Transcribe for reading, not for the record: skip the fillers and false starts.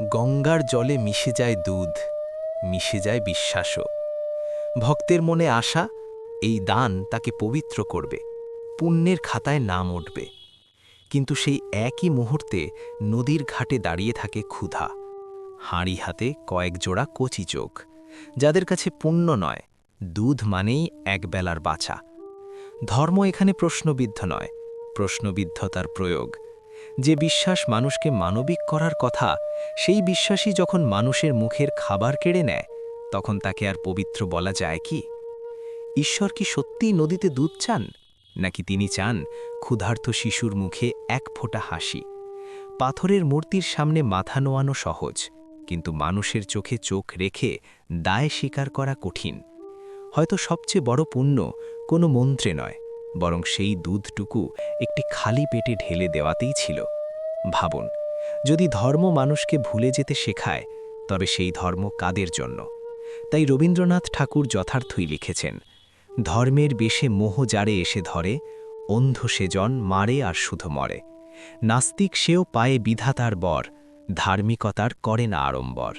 গঙ্গার জলে মিশে যায় দুধ, মিশে যায় বিশ্বাসও। ভক্তের মনে আশা, এই দান তাকে পবিত্র করবে, পুণ্যের খাতায় নাম উঠবে। কিন্তু সেই একই মুহূর্তে নদীর ঘাটে দাঁড়িয়ে থাকে ক্ষুধা, হাঁড়ি হাতে কয়েক জোড়া কচি চোখ, যাদের কাছে পুণ্য নয়, দুধ মানেই একবেলার বাঁচা। ধর্ম এখানে প্রশ্নবিদ্ধ নয়, প্রশ্নবিদ্ধ তার প্রয়োগ। যে বিশ্বাস মানুষকে মানবিক করার কথা, সেই বিশ্বাসই যখন মানুষের মুখের খাবার কেড়ে নেয়, তখন তাকে আর পবিত্র বলা যায় কি? ঈশ্বর কি সত্যিই নদীতে দুধ চান, নাকি তিনি চান ক্ষুধার্ত শিশুর মুখে এক ফোঁটা হাসি? পাথরের মূর্তির সামনে মাথা নোয়ানো সহজ, কিন্তু মানুষের চোখে চোখ রেখে দায় স্বীকার করা কঠিন। হয়তো সবচেয়ে বড় পুণ্য কোনো মন্ত্রে নয়, বরং সেই দুধটুকু একটি খালি পেটে ঢেলে দেওয়াতেই ছিল। ভাবুন, যদি ধর্ম মানুষকে ভুলে যেতে শেখায়, তবে সেই ধর্ম কাদের জন্য? তাই রবীন্দ্রনাথ ঠাকুর যথার্থই লিখেছেন, ধর্মের বেশে মোহ যারে এসে ধরে, অন্ধ সেজন মারে আর শুধু মরে। নাস্তিক সেও পায়ে বিধাতার বর, ধার্মিকতার করে না আড়ম্বর।